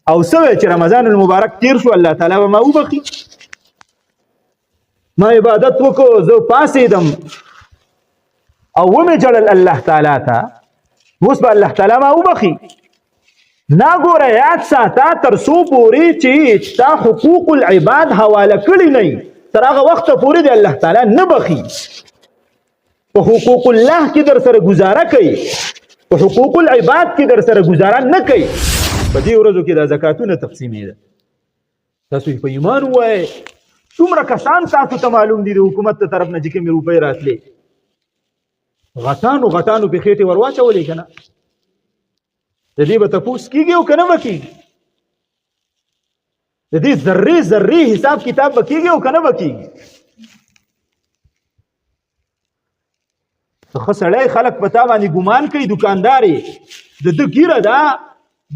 او سوی چې رمضان المبارک تیر شو الله تعالی به ما وبخي ما عبادت وکړو زه پاسېدم او ومې جړل الله تعالی ته اوس به الله تعالی ما وبخي نا ګوره یاد ساته تر څو پورې چې تا حقوق العباد حواله کړي نه تر هغه وخته پورې د الله تعالی نه بخي په حقوق الله کې در سره گزاره کوي په حقوق العباد کې در سره گزاره نه کوي په دې ورځو کې د زکاتونه تقسیمې ده تاسو په ایمان وای څومره کسان تاسو ته معلوم دي د حکومت ته طرف نه چې کومې روپۍ راتلې غټانو په خېټې ور واچولې که نه د دې به تپوس کېږي او که نه به کېږي د دې ذرې حساب کتاب به کېږي او که نه به کېږي ښه سړی خلک په تا باندې ګمان کوي دکاندار یې د ده ګیره ده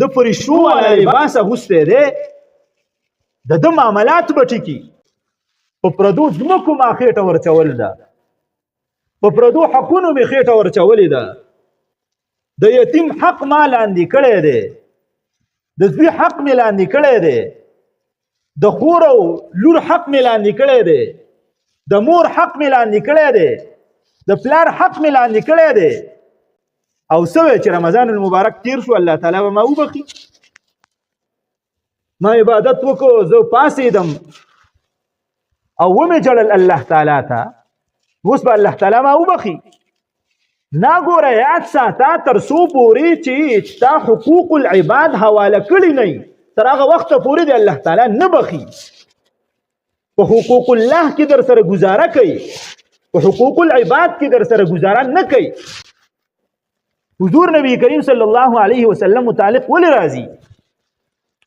د پریشو والا لباس اغوستی دی د ده معاملات به ټیکي په پردو ځمکو ما خېټه ورچول ده په پردو حقونو مې خېټه ورچولې ده د یتیم حق ما لاندې کړی دی د زوی حق مې لاندې کړی دی د خور او لور حق مې لاندې کړی دی د مور حق مې لاندې کړی دی د پلار حق مې لاندې کړی دی او سوی چې رمضان المبارک تیر شو الله تعالی به ما وبخي ما عبادت وکړو زه پاسېدم او ومې جړل الله تعالی ته اوس به الله تعالی ما وبخي نا ګوره یاد ساته تر څو پورې چې تا حقوق العباد حواله کړي نه تر هغه وخته پورې د الله تعالی نه بخي په حقوق الله کې در سره گزاره کوي په حقوق العباد کې در سره گزاره نه کوي حضور نبی کریم صلی الله علیه وسلم متعلق ولې راځي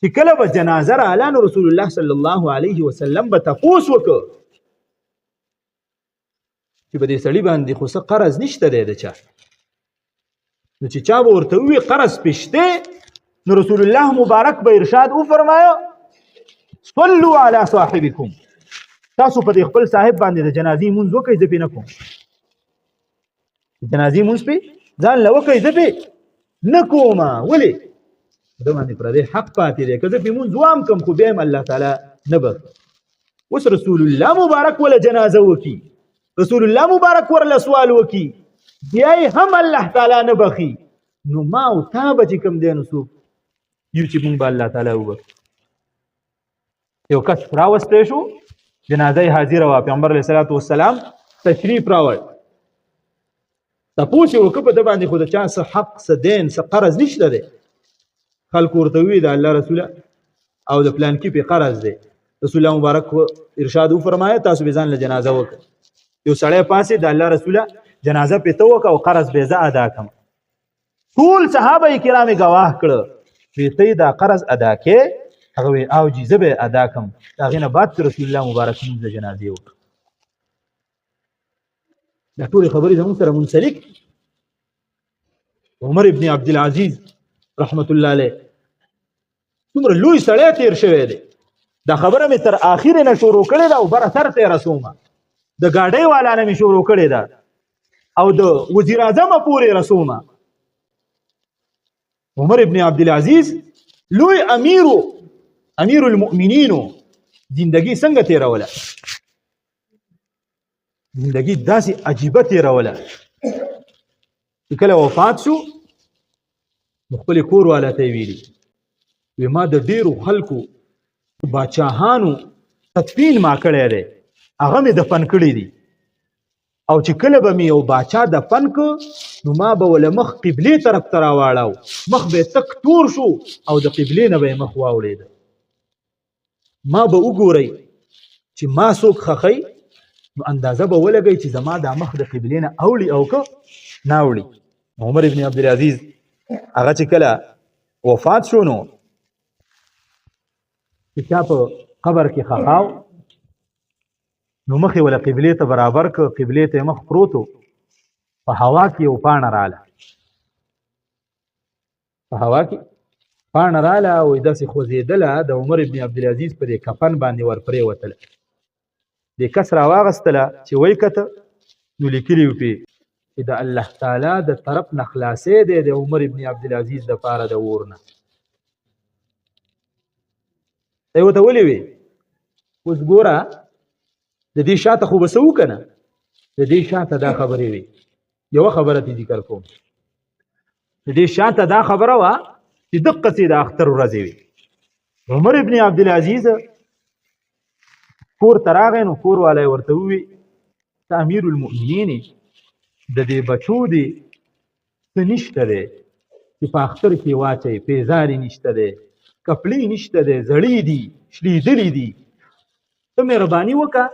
چې کله به جنازه رااله نو رسول الله صلی الله علیه وسلم به تپوس وکړ چې په دې سړي باندې خو څه قرض نشته دی د چا نو چې چا به ورته ووي قرض پشته نو رسول الله مبارک به ارشاد وفرمایه صلوا علی صاحبکم تاسو په دې خپل صاحب باندې د جنازې مونځ وکئ زه پې نه کوم جنازې مونځ پې ځان له وکئ زه پې نه کومه ولې ده باندې پردی حق پاتې دی که زه پې مونځ وام کم خو بیا هم الله تعالی نه بخي اوس رسول الله مبارک وله جنازه وکي رسول الله مبارک ورله سوال وکي بیا هم الله تعالی نه بخي نو ما او تا به چې کوم دی نو څوک یو چې مونږ به الله تعالی وبخي یو کس راوستی شو جنازه حاضره وه پیغمبر علیه الصلاة والسلام تشریف راوړ تپوس یې وکړه په ده باندې خو د چا څه حق څه دین څه قرض نشته دی خلکو ورته ووایي د الله رسوله او د پلانکي پې قرض دی رسول الله مبارک ارشاد وفرمایه تاسو به ځان له جنازه وکړه یو سړی پاسې د الله رسوله جنازه پې ته وکړه او قرض به زه ادا کړم ټول صحابه کرام ګواه کړه چې ته دا قرض ادا کې هغه وی او جی زه به ادا کم د هغې نه بعد رسول الله مبارک مونځ د جنازې وکړه دا ټولې خبرې زموږ سره منسلک عمر ابن عبدالعزیز رحمت الله علیه څومره لوی سړی تیر شوی دی دا خبره مې تر آخرې نه شروع کړې ده او بره سر ته یې رسومه د ګاډۍ والا نه مې شروع کړې ده او د وزیر اعظمه پورې رسومه عمر ابن عبدالعزیز لوی امیر المؤمنینو زندگی څنګه تیروله زندگی داسې عجیبه تیروله چې کله وفات شو نو خپل کور والا ته یې ویلي وی ما د ډیرو خلکو باچاهانو تدفین ما کړی دی هغه مې دفن کړي دي او چې کله به مې یو باچا دفن که نو ما به وله مخ قبلې طرف ته راواړو مخ به یې تک تور شو او د قبلې نه به یې مخ واوړېده ما به وګورئ چې ما څوک خخی نو اندازه به ولګئ چې زما دا مخ د قبلې نه اوړي او که نه اوړي عمر ابن عبدالعزیز هغه چې کله وفات شو نو چې چا په قبر کې خخاو نو مخې وله قبلې ته برابر که قبلې ته مخ پروتو په هوا کې یو پاڼه راله په هوا کې پاڼه راله او داسې خوځېدله د عمر ابن عبدالعزیز په دې کفن باندې ور پرېوتله دې کس راواغستله چې وی کته نو لیکلي وو پې چې د الله تعالی د طرف نه خلاصې دی د عمر ابن عبدالعزیز دپاره د اور نه ته ورته ولې وې اوس ګوره د دې شاته خو به څه وکنه د دې شاته دا خبرې وي یوه خبره دې ذکر کوم د دې شاته دا خبره وه چې دقسې د اختر ورځې وي عمر ابن عبدالعزیز کور ته راغی نو کور والی ورته ووي ته امیر المؤمنین د دې بچو دې څه نشته دی چې په اختر کې واچوي پیزارې نشته دی کپړې نشته دی زړې دي شلیدلې دي ته مهرباني وکړه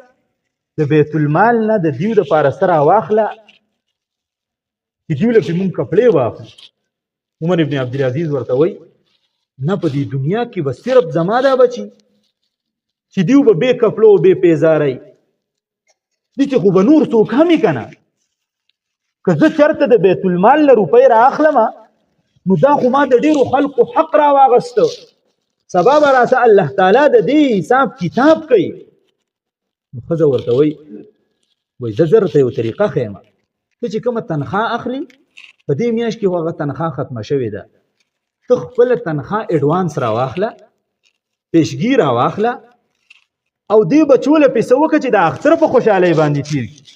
د بیت المال نه د دیو دپاره څه راواخله چې دیو له پې مونږ کپړې واخلو عمر ابن عبدالعزیز ورته وایي نه په دې دنیا کې به صرف زما دا بچي چې دیو به بې کپړو بې پیزارۍ دې چې خو به نور څوک هم یې که نه که زه چېرته د بیت المال له روپۍ رااخلمه نو دا خو ما د ډېرو خلکو حق راواغسته سبا به راته الله تعالی د دې حساب کتاب کوي نو ښځه ورته وایي زه درته یو طریقه ښیم ته چې کومه تنخوا اخلي په دې میاشت کې خو هغه تنخوا ختمه شوې ده ته خپله تنخوا اډوانس راواخله پیشګي راواخله او دې بچو له پیسه وکړه چې د اختر په خوشحالۍ باندې تیر کړي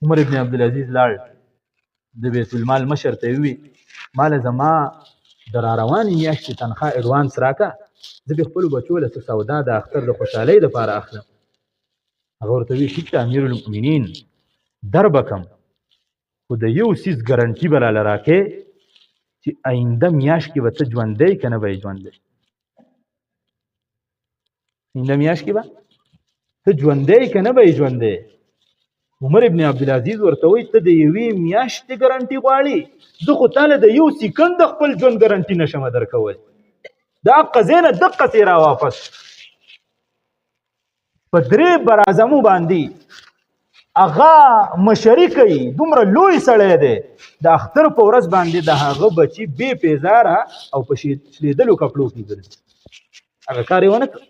عمر ابن عبدالعزیز لاړ د بیت المال مشر ته یې ووي ماله زما د راروانې میاشتې تنخوا اډوانس راکړه زه به خپلو بچو له څه سودا د اختر د خوشحالۍ دپاره اخلم هغه ورته ووي ټیک ته امیر المؤمنین در به کم خو د یو څیز ګرنټي به راله راکې چې آینده میاشت کې به ته ژوندی که نه به یې ژوندی آینده میاشت کې به ته ژوندی که نه به یې ژوندی عمر ابن عبدالعزیز ورته وایي ته د یوې میاشتې ګرنټي غواړي زه خو تاله د یو سیکنډ د خپل ژوند ګرنټي نشم درکولی د هغه ځای نه دقسې راواپس په درې براعظمو باندې هغه مشري کوي دومره لوی سړی دی د اختر په ورځ باندې د هغه بچي بې پیزاره او په شلیدلو کپړو کې ګرځي هغه کار یې ونه کړ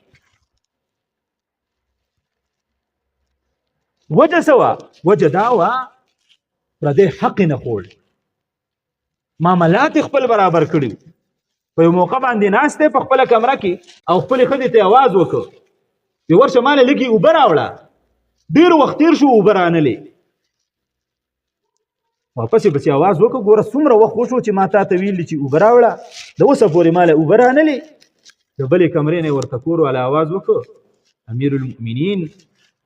وجه څه وه وجه دا وه پردی حق یې نه خوړ معاملات یې خپل برابر کړي په یو موقع باندې ناست دی په خپله کمره کې او خپلې ښځې ته یې اواز وکړ چې ورشه ماله لږې اوبه راوړه ډېر وخت تېر شو اوبه رانلې واپس یې پسې اواز وکړ ګوره څومره وخت وشو چې ما تا ته ویلي چې اوبه راوړه د اوسه پورې ماله اوبه رانلې د بلې کمرې نه یې ورته کور والا اواز وکړ امیر المؤمنین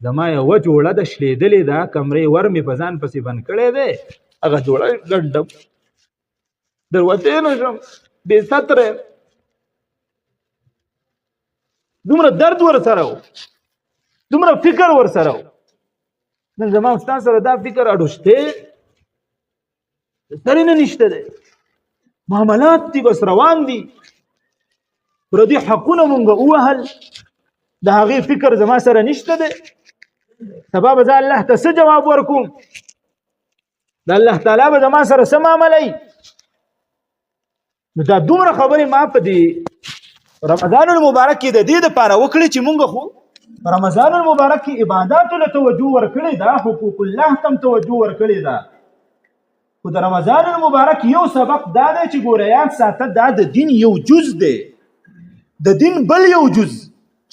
زما یوه جوړه د شلېدلې ده کمرې ور مې په ځان پسې بند کړی دی هغه جوړه ګنډم دروتې نه شم بې ستره دومره درد ورسره و دومره فکر ورسره و نن زما ستا سره دا فکر اډوشتی سرې نه نشته دی معاملات دي بس روان دي پردي حقونه مونږ ووهل د هغې فکر زما سره نشته دی سبا به زه الله ته څه جواب ورکوم د الله تعالی به زما سره څه معاملوي نو دا دومره خبرې ما په دې رمضان المبارک کې د دې دپاره وکړې چې مونږ خو رمضان المبارک کې عباداتو له توجه ورکړې ده حقوق الله تم توجه ورکړې ده خو د رمضان المبارک یو سبق دا دی چې ګوره یاد ساته دا د دین یو جز دی د دین بل یو جز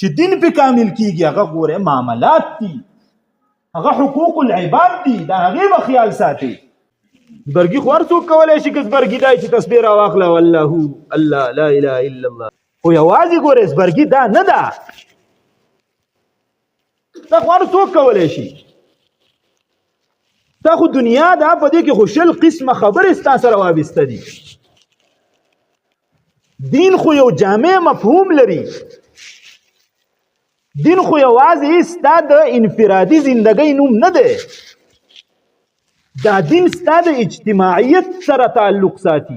چې دین په کامل کیږي هغه ګوره معاملات دي هغه حقوق العباد دي دا هغې به خیال ساتي زبرګي خو هر څوک کولی شي که زبرګي دی چې تسبیح راواخله والله الله لا اله الا الله خو یوازې ګورې زبرګي دا نه ده دا خو هر څوک کولی شي دا خو دنیا ده په دې کې خو شل قسمه خبرې ستا سره وابسته دي دین خو یو جامع مفهوم لري دین خو یوازې ستا د انفرادي زندګۍ نوم نه دی دا دین ستا د اجتماعیت سره تعلق ساتي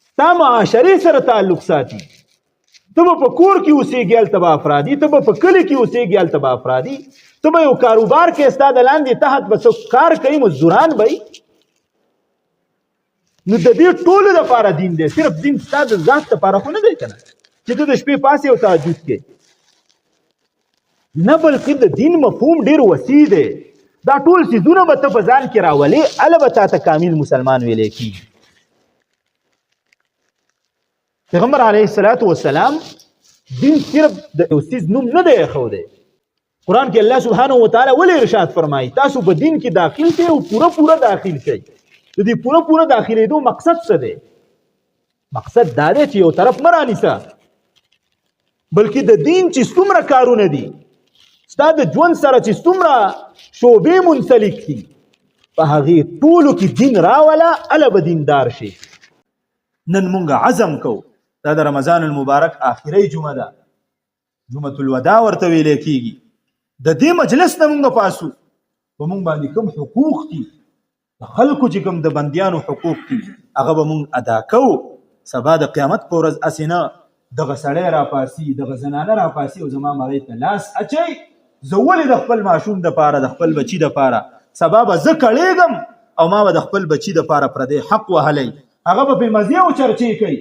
ستا معاشرې سره تعلق ساتي ته به په کور کې اوسېږي هلته به افرادي ته به په کلي کې اوسېږي هلته به افرادي ته به یو کاروبار کې ستا د لاندې تحت به څوک کار کوي مزدوران به نو د دې ټولو دپاره دین دی صرف دین ستا د ذات دپاره خو نه دی که نه چې ته د شپې پاسې او تهجد کې نه بلکې د دین مفهوم ډېر وسیع دی دا ټول څیزونه به ته په ځان کې راولې هله به تا ته کامل مسلمان ویلی کېږي پیغمبر علیه السلام دین صرف د یو څیز نوم نه دی ایښودی. قرآن کې الله سبحانه وتعالی ولې ارشاد فرمایي تاسو په دین کې داخل شئ او پوره داخل شئ. د دې پوره داخلېدو مقصد څه دی؟ مقصد دا دی چې یو طرف مه رانیسه، بلکې د دین چې څومره کارونه دي ستا د ژوند سره چې څومره شعبې منسلک دي په هغې ټولو کې دین راوله، هله به دیندار شي. نن مونږ عزم کوو، دا د رمضان المبارک آخري جمعه ده، جمعة الوداع ورته ویلی کېږي. د دې مجلس نه مونږ پاسو، په مونږ باندې کوم حقوق دي د خلکو چې کوم د بندیانو حقوق دي هغه به مونږ ادا کوو. سبا د قیامت په ورځ هسې نه دغه سړی راپاسي، دغه زنانه راپاسي او زما مرۍ ته لاس اچوي، زه ولې د خپل ماشوم دپاره د خپل بچي دپاره سبا به زه کړېږم او ما به د خپل بچي دپاره پردی حق وهلی، هغه به پرې مزې او چرچې کوي.